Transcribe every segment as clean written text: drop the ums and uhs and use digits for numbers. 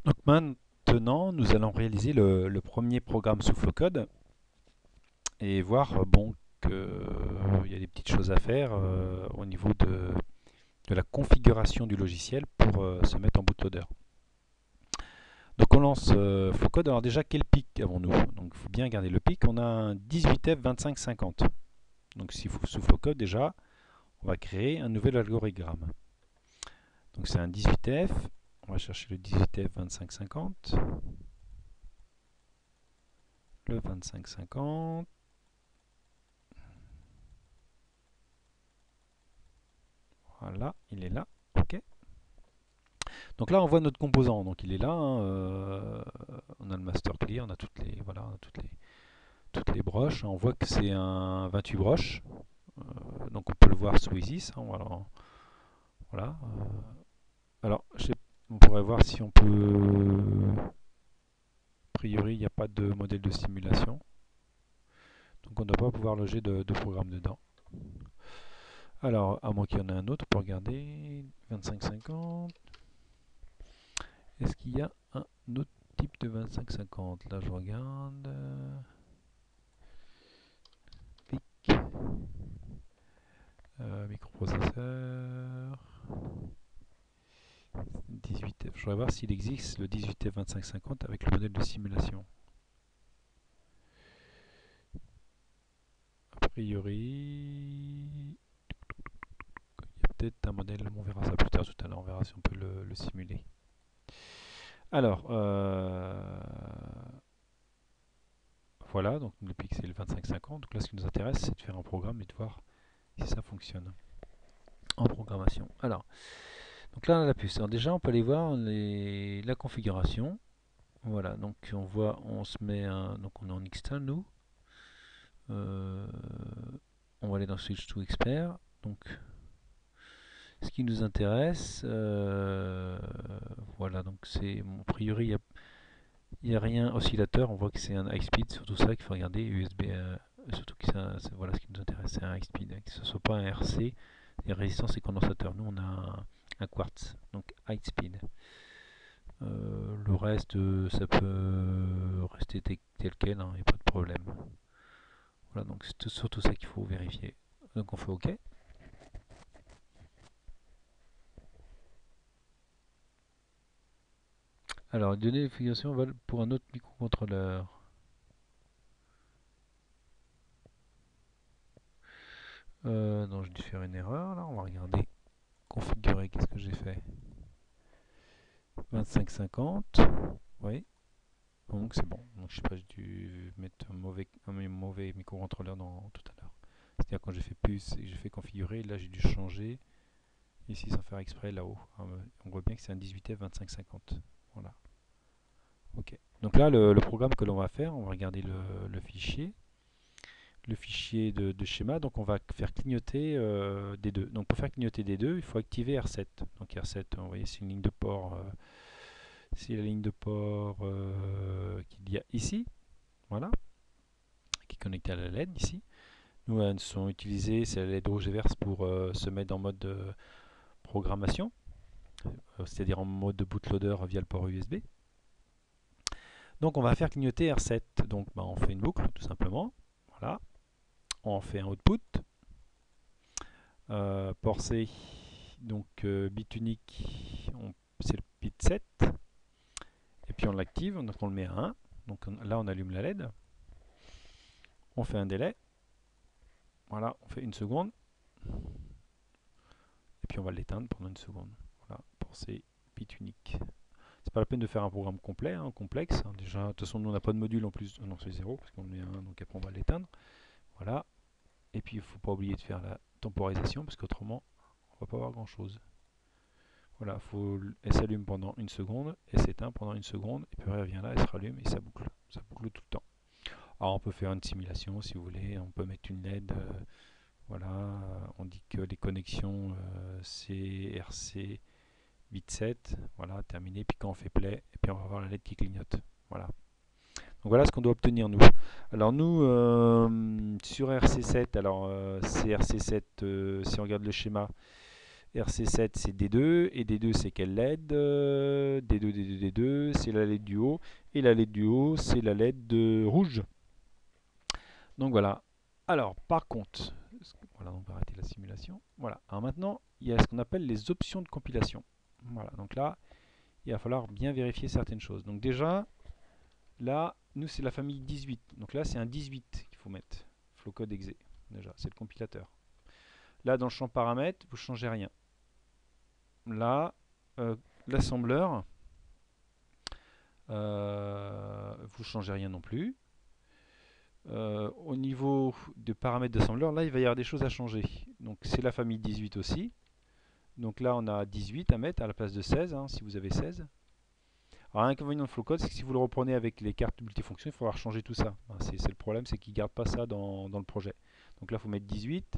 Donc maintenant, nous allons réaliser le premier programme sous Flowcode et voir bon, qu'il y a des petites choses à faire au niveau de la configuration du logiciel pour se mettre en bootloader. Donc on lance Flowcode. Alors déjà, quel pic avons-nous? Donc il faut bien garder le pic. On a un 18F2550. Donc sous Flowcode, déjà, on va créer un nouvel algorithme. Donc c'est un 18F. On va chercher le 18F2550. Le 2550. Voilà, il est là. OK. Donc là, on voit notre composant. Donc il est là, hein, on a le master clear, on a voilà, toutes les broches. On voit que c'est un 28 broches. Donc on peut le voir sous Isis, hein, voilà. Alors, on pourrait voir si on peut. A priori, il n'y a pas de modèle de simulation. Donc on ne doit pas pouvoir loger de programme dedans. Alors, à moins qu'il y en ait un autre, pour regarder. 2550. Est-ce qu'il y a un autre type de 2550? Là, je regarde. PIC. Microprocesseur. 18F. Je voudrais voir s'il existe le 18F 2550 avec le modèle de simulation. A priori, il y a peut-être un modèle, on verra ça plus tard tout à l'heure, on verra si on peut le simuler. Alors, voilà, donc le pixel 2550. Donc là, ce qui nous intéresse, c'est de faire un programme et de voir si ça fonctionne en programmation. Alors, donc là, on a la puce. Alors déjà, on peut aller voir la configuration. Voilà, donc on voit, on se met donc on est en externe nous. Euh, on va aller dans Switch to Expert. Donc, ce qui nous intéresse, voilà, donc c'est a priori il n'y a rien oscillateur. On voit que c'est un high speed, surtout ça qu'il faut regarder USB. Surtout que voilà ce qui nous intéresse, c'est un high speed, que ce ne soit pas un RC, les résistances et condensateurs. Nous on a un quartz, donc high speed. Le reste, ça peut rester tel quel, il n'y a pas de problème. Voilà, donc c'est surtout ça qu'il faut vérifier. Donc on fait OK. Alors, les données de figuration valent pour un autre microcontrôleur. Non, j'ai dû faire une erreur là. On va regarder. Configurer, qu'est-ce que j'ai fait? 2550. Oui. Donc c'est bon. Donc je sais pas, j'ai dû mettre un mauvais microcontrôleur tout à l'heure. C'est-à-dire quand j'ai fait puce et que j'ai fait configurer, là j'ai dû changer. Ici sans faire exprès là-haut. On voit bien que c'est un 18F2550. Voilà. Ok. Donc là le programme que l'on va faire, on va regarder le fichier. Le fichier de schéma, donc on va faire clignoter des deux. Donc pour faire clignoter des deux, il faut activer R7. Donc R7, vous voyez, c'est une ligne de port, c'est la ligne de port qu'il y a ici, voilà, qui est connectée à la LED ici. Nous, elles sont utilisées, c'est la LED rouge et verte pour se mettre en mode programmation, c'est-à-dire en mode bootloader via le port USB. Donc on va faire clignoter R7. Donc on fait une boucle tout simplement, voilà. On en fait un output. Port C, donc bit unique, c'est le bit 7. Et puis on l'active, donc on le met à 1. Donc là on allume la LED. On fait un délai. Voilà, on fait une seconde. Et puis on va l'éteindre pendant une seconde. Voilà, pour ces bits uniques. C'est pas la peine de faire un programme complet, complexe. Déjà, de toute façon, nous on n'a pas de module en plus. Non, c'est 0 parce qu'on met 1, donc après on va l'éteindre. Voilà. Et puis il ne faut pas oublier de faire la temporisation parce qu'autrement on va pas avoir grand chose. Voilà, elle s'allume pendant une seconde, elle s'éteint pendant une seconde, et puis elle revient là, elle se rallume et ça boucle tout le temps. Alors on peut faire une simulation si vous voulez, on peut mettre une LED, voilà, on dit que les connexions CRC bit 7, voilà, terminé, puis quand on fait play, et puis on va voir la LED qui clignote. Voilà. Donc voilà ce qu'on doit obtenir nous. Alors nous, sur RC7, alors CRC7, si on regarde le schéma, RC7 c'est D2, et D2 c'est quelle LED? D2, D2, D2, c'est la LED du haut, et la LED du haut c'est la LED de rouge. Donc voilà. Alors par contre, voilà, on va arrêter la simulation. Voilà. Alors maintenant, il y a ce qu'on appelle les options de compilation. Voilà, donc là, il va falloir bien vérifier certaines choses. Donc déjà, là, nous c'est la famille 18. Donc là, c'est un 18 qu'il faut mettre. Flowcode exe. Déjà, c'est le compilateur. Là, dans le champ paramètres, vous ne changez rien. Là, l'assembleur, vous ne changez rien non plus. Au niveau de paramètres d'assembleur, là il va y avoir des choses à changer. Donc c'est la famille 18 aussi. Donc là on a 18 à mettre à la place de 16, hein, si vous avez 16. Alors l'inconvénient de Flowcode, c'est que si vous le reprenez avec les cartes multifonctions, il faudra changer tout ça. Hein, c'est le problème, c'est qu'il ne garde pas ça dans le projet. Donc là il faut mettre 18,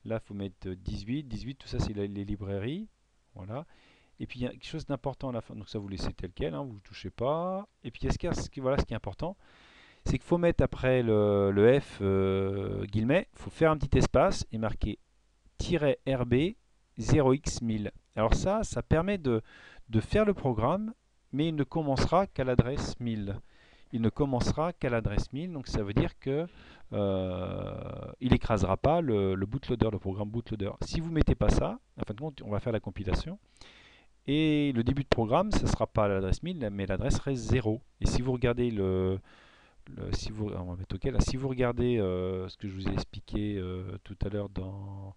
là il faut mettre 18, 18, tout ça c'est les librairies. Voilà. Et puis il y a quelque chose d'important à la fin, donc ça vous laissez tel quel, hein, vous ne touchez pas. Et puis voilà ce qui est important, c'est qu'il faut mettre après le F guillemets, il faut faire un petit espace et marquer -RB 0x1000. Alors ça permet de faire le programme, mais il ne commencera qu'à l'adresse 1000. Il ne commencera qu'à l'adresse 1000, donc ça veut dire que il n'écrasera pas le bootloader, le programme bootloader. Si vous ne mettez pas ça, en fin de compte, on va faire la compilation. Et le début de programme, ça ne sera pas l'adresse 1000, mais l'adresse reste 0. Et si vous regardez on va mettre OK, là, si vous regardez ce que je vous ai expliqué tout à l'heure dans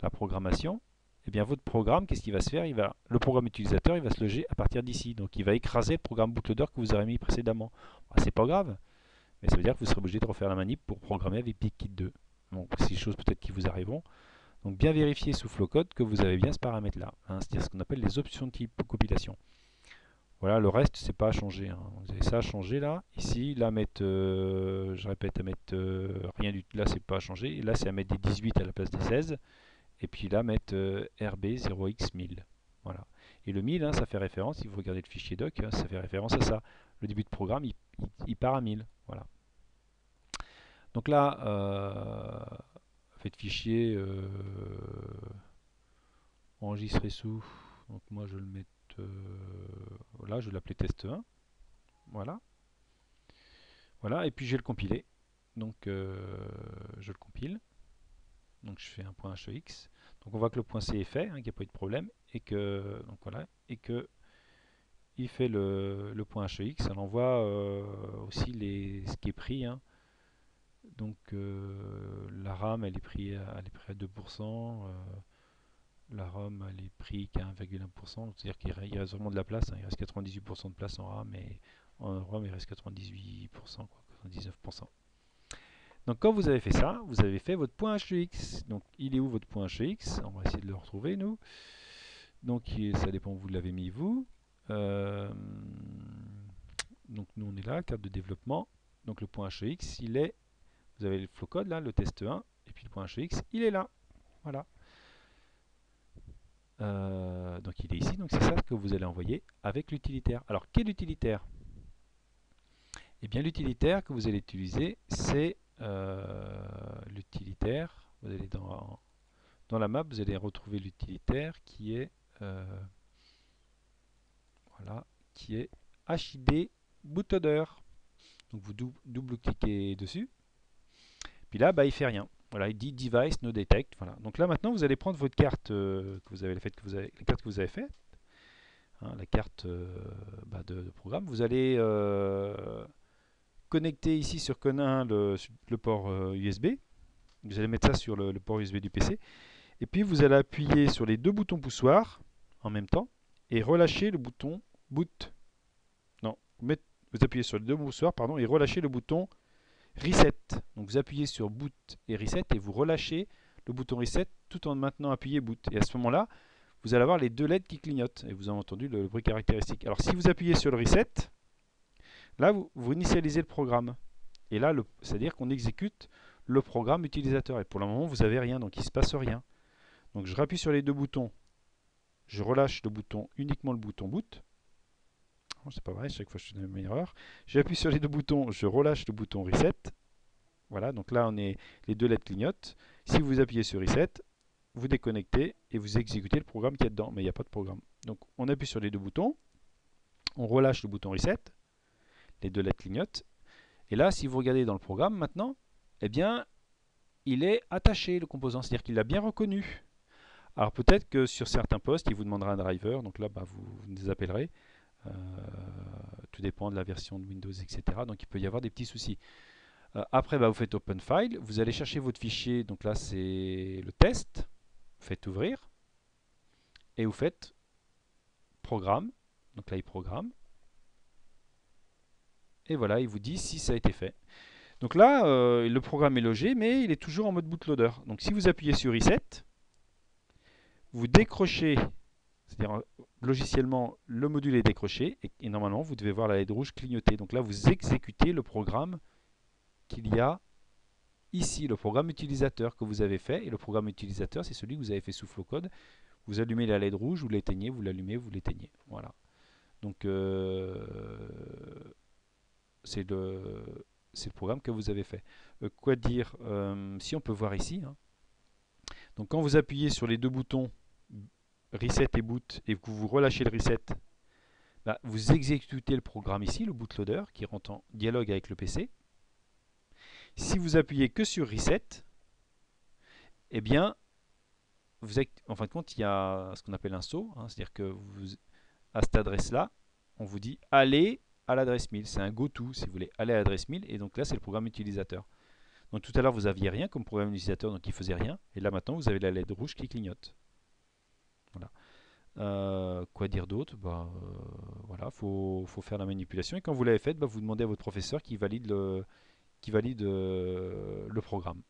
la programmation, eh bien votre programme, qu'est-ce qu'il va se faire? Le programme utilisateur, il va se loger à partir d'ici. Donc il va écraser le programme bootloader que vous aurez mis précédemment. Bah, c'est pas grave, mais ça veut dire que vous serez obligé de refaire la manip pour programmer avec PicKit 2. Donc c'est des choses peut-être qui vous arriveront. Donc bien vérifier sous Flowcode que vous avez bien ce paramètre-là, hein, c'est-à-dire ce qu'on appelle les options de type compilation. Voilà, le reste, c'est pas à changer. Hein. Vous avez ça à changer là. Ici, là, mettre, je répète, à mettre rien du tout. Là, c'est pas à changer. Et là, c'est à mettre des 18 à la place des 16. Et puis là, mettre RB0x1000. Voilà. Et le 1000, hein, ça fait référence, si vous regardez le fichier doc, hein, ça fait référence à ça. Le début de programme, il part à 1000. Voilà. Donc là, faites fichier enregistrer sous. Donc moi, je vais le mettre. Là, je vais l'appeler test 1. Voilà. Voilà, et puis je vais le compiler. Donc je le compile. Donc je fais un point .hex. Donc on voit que le point C est fait, hein, qu'il n'y a pas eu de problème, et que donc voilà, et que il fait le point .hex. On envoie aussi ce qui est pris. Hein. Donc la RAM elle est prise à 2%. La ROM elle est prise qu'à 1,1%, c'est-à-dire qu'il reste vraiment de la place, hein, il reste 98% de place en RAM, et en ROM il reste 98%, quoi, 99%. Donc quand vous avez fait ça, vous avez fait votre point .hex. Donc il est où votre point .hex? On va essayer de le retrouver nous. Donc ça dépend où vous l'avez mis vous. Donc nous on est là, carte de développement. Donc le point .hex, il est, vous avez le flowcode là, le test 1, et puis le point .hex, il est là. Voilà. Donc il est ici, donc c'est ça que vous allez envoyer avec l'utilitaire. Alors quel utilitaire? Eh bien l'utilitaire que vous allez utiliser, c'est l'utilitaire. Vous allez dans la map, vous allez retrouver l'utilitaire qui est voilà, qui est HID bootloader. Donc vous double-cliquez dessus. Puis là, bah, il fait rien. Voilà, il dit device no detect. Voilà. Donc là maintenant, vous allez prendre votre carte que vous avez faite, la carte que vous avez faite, hein, la carte de programme. Vous allez connecter ici sur Conin le port USB. Vous allez mettre ça sur le port USB du PC. Et puis vous allez appuyer sur les deux boutons poussoirs en même temps et relâcher le bouton boot. Non, vous appuyez sur les deux poussoirs et relâchez le bouton reset. Donc vous appuyez sur boot et reset et vous relâchez le bouton reset tout en maintenant appuyé boot. Et à ce moment-là, vous allez avoir les deux LED qui clignotent. Et vous avez entendu le bruit caractéristique. Alors si vous appuyez sur le reset, là vous initialisez le programme. Et là, c'est-à-dire qu'on exécute le programme utilisateur. Et pour le moment, vous n'avez rien, donc il ne se passe rien. Donc je rappuie sur les deux boutons, je relâche le bouton, uniquement le bouton boot. Oh, c'est pas vrai, chaque fois je fais une erreur. J'appuie sur les deux boutons, je relâche le bouton reset. Voilà, donc là les deux LED clignotent. Si vous appuyez sur reset, vous déconnectez et vous exécutez le programme qu'il y a dedans. Mais il n'y a pas de programme. Donc on appuie sur les deux boutons, on relâche le bouton Reset, les deux lettres clignotent. Et là, si vous regardez dans le programme maintenant, eh bien, il est attaché le composant, c'est-à-dire qu'il l'a bien reconnu. Alors peut-être que sur certains postes, il vous demandera un driver, donc là, vous les appellerez. Euh, tout dépend de la version de Windows, etc. Donc il peut y avoir des petits soucis. Après, vous faites Open File, vous allez chercher votre fichier, donc là c'est le test, vous faites ouvrir, et vous faites Programme, donc là il programme, et voilà, il vous dit si ça a été fait. Donc là, le programme est logé, mais il est toujours en mode bootloader. Donc si vous appuyez sur Reset, vous décrochez, c'est-à-dire logiciellement, le module est décroché, et normalement, vous devez voir la LED rouge clignoter. Donc là, vous exécutez le programme qu'il y a ici, le programme utilisateur que vous avez fait. Et le programme utilisateur, c'est celui que vous avez fait sous Flowcode. Vous allumez la LED rouge, vous l'éteignez, vous l'allumez, vous l'éteignez. Voilà. Donc, c'est le programme que vous avez fait. Quoi dire si on peut voir ici. Hein. Donc, quand vous appuyez sur les deux boutons Reset et Boot et que vous relâchez le Reset, vous exécutez le programme ici, le bootloader, qui rentre en dialogue avec le PC. Si vous appuyez que sur Reset, eh bien, en fin de compte, il y a ce qu'on appelle un saut, hein, c'est-à-dire que à cette adresse-là, on vous dit allez à l'adresse 1000. C'est un go-to si vous voulez aller à l'adresse 1000, et donc là, c'est le programme utilisateur. Donc tout à l'heure, vous n'aviez rien comme programme utilisateur, donc il ne faisait rien, et là maintenant, vous avez la LED rouge qui clignote. Voilà. Quoi dire d'autre voilà, faut faire la manipulation, et quand vous l'avez faite, vous demandez à votre professeur qui valide le programme.